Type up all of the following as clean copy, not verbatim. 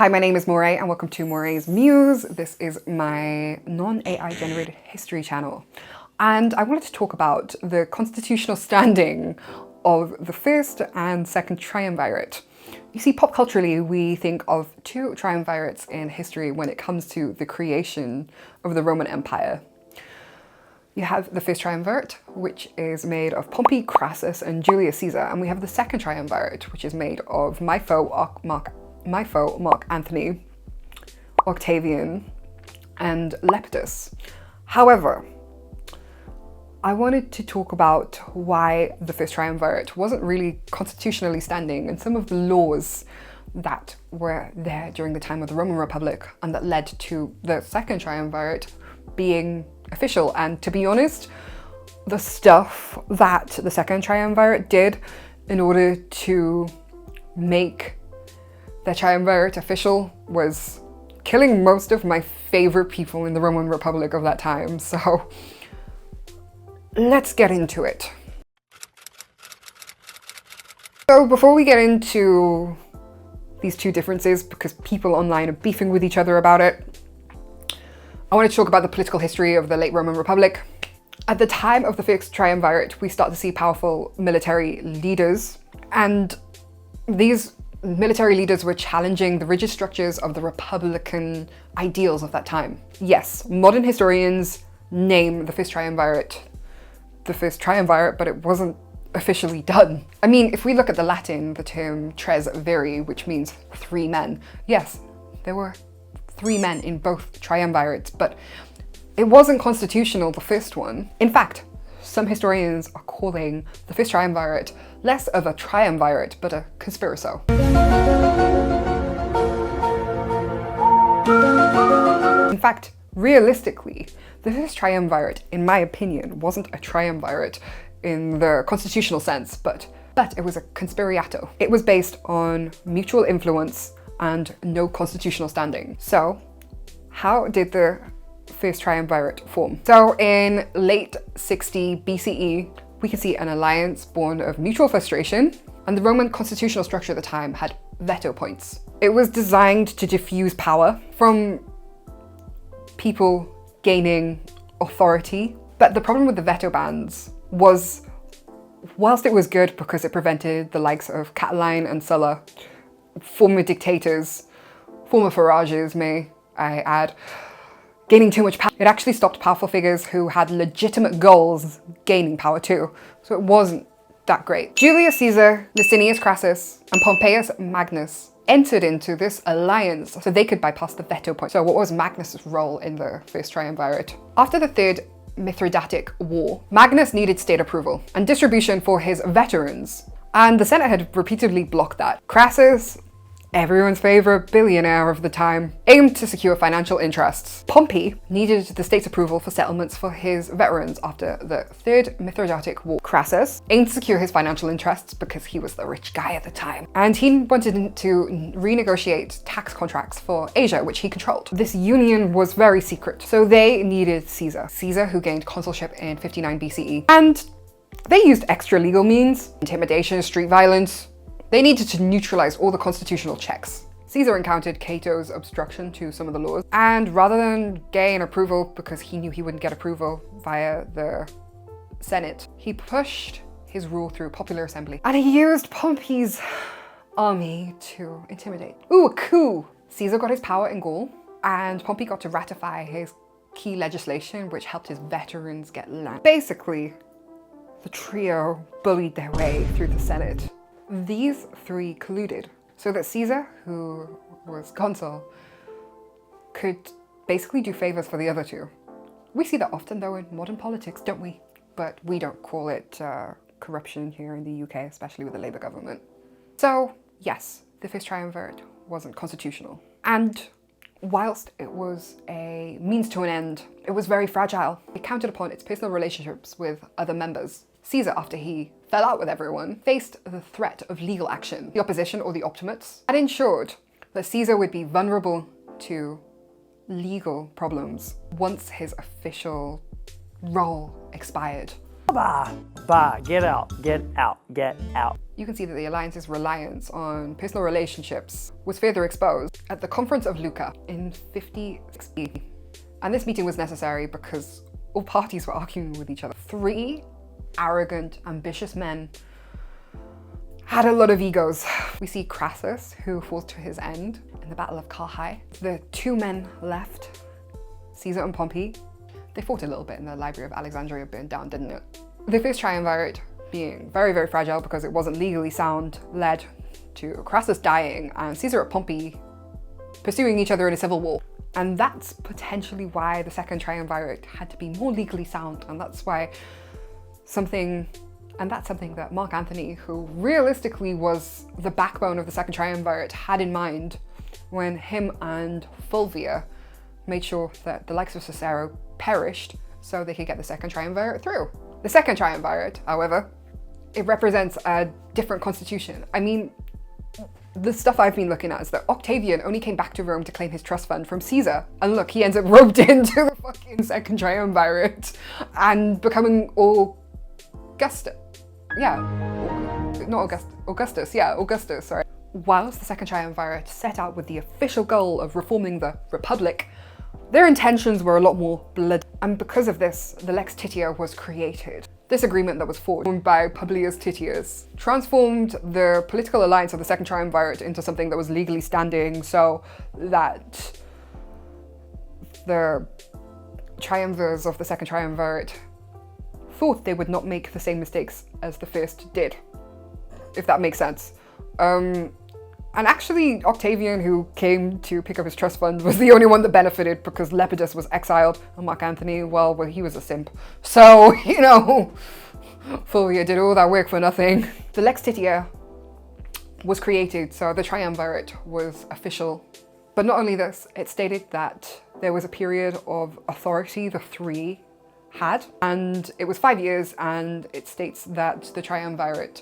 Hi, my name is Moray and welcome to Moray's Muse. This is my non-AI generated history channel. And I wanted to talk about the constitutional standing of the First and Second Triumvirate. You see, pop culturally, we think of two triumvirates in history when it comes to the creation of the Roman Empire. You have the First Triumvirate, which is made of Pompey, Crassus, and Julius Caesar, and we have the Second Triumvirate, which is made of my foe Mark Antony, Octavian, and Lepidus. However, I wanted to talk about why the First Triumvirate wasn't really constitutionally standing and some of the laws that were there during the time of the Roman Republic and that led to the Second Triumvirate being official. And to be honest, the stuff that the Second Triumvirate did in order to make the Triumvirate official was killing most of my favorite people in the Roman Republic of that time. So let's get into it. So before we get into these two differences, because people online are beefing with each other about it, I want to talk about the political history of the late Roman Republic. At the time of the First Triumvirate, we start to see powerful military leaders, and these military leaders were challenging the rigid structures of the republican ideals of that time. Yes, modern historians name the First Triumvirate the First Triumvirate, but it wasn't officially done. I mean, if we look at the Latin, the term tres viri, which means three men, yes, there were three men in both triumvirates, but it wasn't constitutional, the first one. In fact, some historians are calling the First Triumvirate less of a triumvirate, but a conspiraso. In fact, realistically, the First Triumvirate, in my opinion, wasn't a triumvirate in the constitutional sense, but it was a conspiriato. It was based on mutual influence and no constitutional standing. So, how did the First Triumvirate form? So in late 60 BCE, we can see an alliance born of mutual frustration, and the Roman constitutional structure at the time had veto points. It was designed to diffuse power from people gaining authority. But the problem with the veto bans was, whilst it was good because it prevented the likes of Catiline and Sulla, former dictators, former Farages, may I add, gaining too much power, it actually stopped powerful figures who had legitimate goals gaining power too. So it wasn't that great. Julius Caesar, Licinius Crassus, and Pompeius Magnus entered into this alliance so they could bypass the veto point. So what was Magnus's role in the First Triumvirate? After the Third Mithridatic War, Magnus needed state approval and distribution for his veterans, and the Senate had repeatedly blocked that. Crassus, everyone's favorite billionaire of the time, aimed to secure financial interests. Pompey needed the state's approval for settlements for his veterans after the Third Mithridatic War. Crassus aimed to secure his financial interests because he was the rich guy at the time, and he wanted to renegotiate tax contracts for Asia, which he controlled. This union was very secret, so they needed Caesar, who gained consulship in 59 BCE, and they used extra legal means, intimidation, street violence. They needed to neutralize all the constitutional checks. Caesar encountered Cato's obstruction to some of the laws, and rather than gain approval because he knew he wouldn't get approval via the Senate, he pushed his rule through popular assembly. And he used Pompey's army to intimidate. Ooh, a coup! Caesar got his power in Gaul, and Pompey got to ratify his key legislation, which helped his veterans get land. Basically, the trio bullied their way through the Senate. These three colluded so that Caesar, who was consul, could basically do favors for the other two. We see that often though in modern politics, don't we? But we don't call it corruption here in the UK, especially with the Labour government. So yes, the First Triumvirate wasn't constitutional. And whilst it was a means to an end, it was very fragile. It counted upon its personal relationships with other members. Caesar, after he fell out with everyone, faced the threat of legal action. The opposition, or the optimates, had ensured that Caesar would be vulnerable to legal problems once his official role expired. Get out. you can see that the alliance's reliance on personal relationships was further exposed at the Conference of Lucca in 50 And this meeting was necessary because all parties were arguing with each other. Three arrogant, ambitious men had a lot of egos. We see Crassus, who falls to his end in the Battle of Carrhae. The two men left, Caesar and Pompey. They fought a little bit and the Library of Alexandria burned down, didn't it? The First Triumvirate, being very, very fragile because it wasn't legally sound, led to Crassus dying and Caesar and Pompey pursuing each other in a civil war. And that's potentially why the Second Triumvirate had to be more legally sound, and that's something that Mark Antony, who realistically was the backbone of the Second Triumvirate, had in mind when him and Fulvia made sure that the likes of Cicero perished so they could get the Second Triumvirate through. The Second Triumvirate, however, it represents a different constitution. I mean, the stuff I've been looking at is that Octavian only came back to Rome to claim his trust fund from Caesar. And look, he ends up roped into the fucking Second Triumvirate and becoming Augustus, sorry. Whilst the Second Triumvirate set out with the official goal of reforming the Republic, their intentions were a lot more bloody. And because of this, the Lex Titia was created. This agreement that was formed by Publius Titius transformed the political alliance of the Second Triumvirate into something that was legally standing, so that the triumvirs of the Second Triumvirate thought they would not make the same mistakes as the first did, if that makes sense. And actually, Octavian, who came to pick up his trust fund, was the only one that benefited because Lepidus was exiled and Mark Antony, well, he was a simp. So, you know, Fulvia did all that work for nothing. The Lex Titia was created, so the Triumvirate was official. But not only this, it stated that there was a period of authority the three had, and it was 5 years, and it states that the Triumvirate,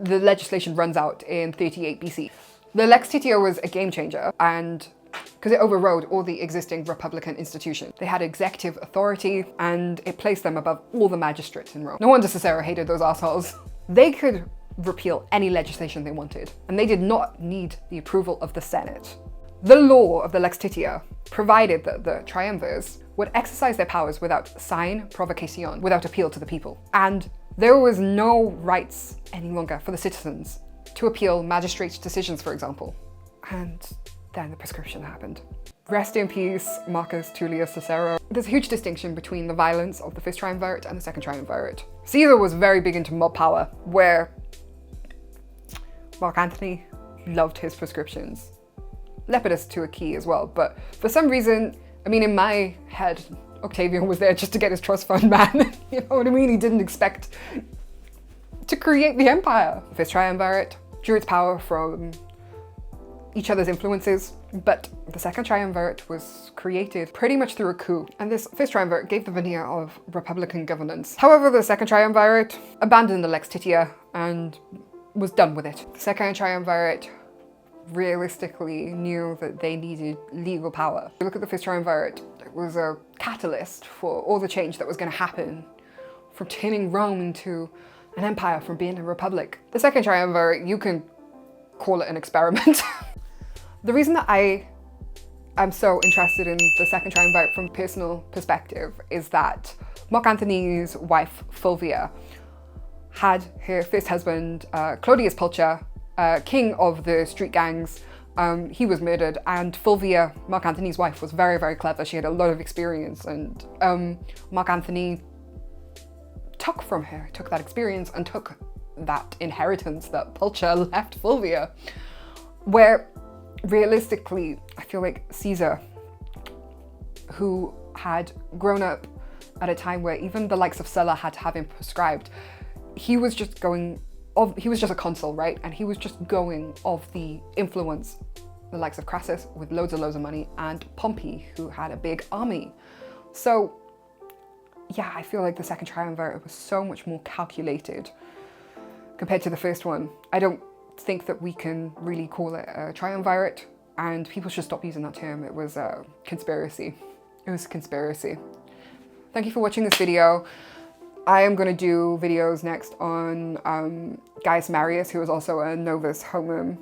the legislation runs out in 38 BC. The Lex Titia was a game changer, and because it overrode all the existing republican institutions. They had executive authority, and it placed them above all the magistrates in Rome. No wonder Cicero hated those assholes. They could repeal any legislation they wanted, and they did not need the approval of the Senate. The law of the Lex Titia provided that the triumvirs would exercise their powers without sign provocation, without appeal to the people. And there was no rights any longer for the citizens to appeal magistrates' decisions, for example. And then the proscription happened. Rest in peace, Marcus Tullius Cicero. There's a huge distinction between the violence of the First Triumvirate and the Second Triumvirate. Caesar was very big into mob power, where Mark Antony loved his proscriptions. Lepidus to a key as well, but for some reason, I mean, in my head, Octavian was there just to get his trust fund, man. You know what I mean? He didn't expect to create the empire. The First Triumvirate drew its power from each other's influences, but the Second Triumvirate was created pretty much through a coup, and this First Triumvirate gave the veneer of republican governance. However, the Second Triumvirate abandoned the Lex Titia and was done with it. The Second Triumvirate realistically knew that they needed legal power. If you look at the First Triumvirate, it was a catalyst for all the change that was going to happen, from turning Rome into an empire, from being a republic. The Second Triumvirate, you can call it an experiment. The reason that I am so interested in the Second Triumvirate from a personal perspective is that Mark Antony's wife, Fulvia, had her first husband, Claudius Pulcher, king of the street gangs. He was murdered, and Fulvia, Mark Antony's wife, was very, very clever. She had a lot of experience, and Mark Antony took that experience and took that inheritance that Pulcher left Fulvia. Where realistically, I feel like Caesar, who had grown up at a time where even the likes of Sulla had to have him proscribed, he was just a consul, right? And he was just going off the influence, the likes of Crassus with loads of money, and Pompey, who had a big army. So yeah, I feel like the Second Triumvirate was so much more calculated compared to the first one. I don't think that we can really call it a triumvirate, and people should stop using that term. It was a conspiracy. It was a conspiracy. Thank you for watching this video. I am going to do videos next on Gaius Marius, who was also a novus homum